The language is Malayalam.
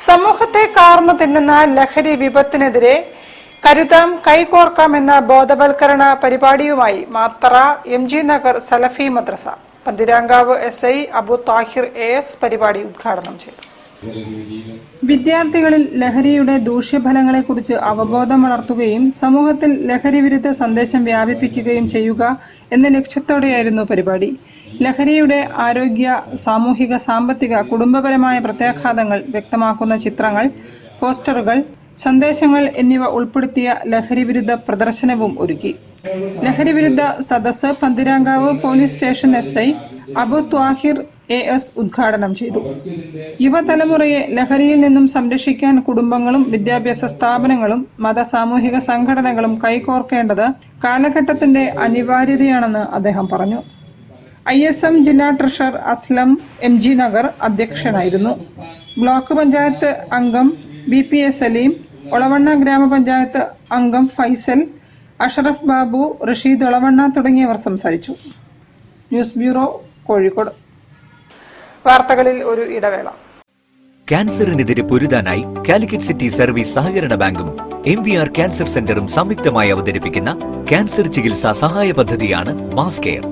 സമൂഹത്തെ കാർന്നു തിന്നുന്ന ലഹരി വിപത്തിനെതിരെ കരുതാം കൈകോർക്കാം എന്ന ബോധവൽക്കരണ പരിപാടിയുമായി മാത്തറ MG നഗർ സലഫി മദ്രസ പന്തിരാങ്കാവ് SI അബു താഹിർ AS പരിപാടി ഉദ്ഘാടനം ചെയ്തു. വിദ്യാർത്ഥികളിൽ ലഹരിയുടെ ദൂഷ്യഫലങ്ങളെക്കുറിച്ച് അവബോധം വളർത്തുകയും സമൂഹത്തിൽ ലഹരി വിരുദ്ധ സന്ദേശം വ്യാപിപ്പിക്കുകയും ചെയ്യുക എന്ന ലക്ഷ്യത്തോടെയായിരുന്നു പരിപാടി. ലഹരിയുടെ ആരോഗ്യ, സാമൂഹിക, സാമ്പത്തിക, കുടുംബപരമായ പ്രത്യാഘാതങ്ങൾ വ്യക്തമാക്കുന്ന ചിത്രങ്ങൾ, പോസ്റ്ററുകൾ, സന്ദേശങ്ങൾ എന്നിവ ഉൾപ്പെടുത്തിയ ലഹരി വിരുദ്ധ പ്രദർശനവും ഒരുക്കി. ലഹരി വിരുദ്ധ സദസ്സ് Panthirankavu police station SI Abu Thahir AS ഉദ്ഘാടനം ചെയ്തു. യുവതലമുറയെ ലഹരിയിൽ നിന്നും സംരക്ഷിക്കാൻ കുടുംബങ്ങളും വിദ്യാഭ്യാസ സ്ഥാപനങ്ങളും മത സാമൂഹിക സംഘടനകളും കൈകോർക്കേണ്ടത് കാലഘട്ടത്തിന്റെ അനിവാര്യതയാണെന്ന് അദ്ദേഹം പറഞ്ഞു. ISM ജില്ലാ ട്രഷറർ അസ്ലം MG നഗർ അധ്യക്ഷനായിരുന്നു. ബ്ലോക്ക് പഞ്ചായത്ത് അംഗം BP സലീം, ഒളവണ്ണ ഗ്രാമപഞ്ചായത്ത് അംഗം ഫൈസൽ, അഷറഫ് ബാബു, റഷീദ് ഒളവണ്ണ തുടങ്ങിയവർ സംസാരിച്ചു. News bureau, Kozhikode. വാർത്തകളിൽ ഒരു ഇടവേള. ക്യാൻസറിനെതിരെ പൊരുതാനായി കാലിക്കറ്റ് സിറ്റി സർവീസ് സഹകരണ ബാങ്കും MVR ക്യാൻസർ സെന്ററും സംയുക്തമായി അവതരിപ്പിക്കുന്ന ക്യാൻസർ ചികിത്സാ സഹായ പദ്ധതിയാണ് മാസ് കെയർ.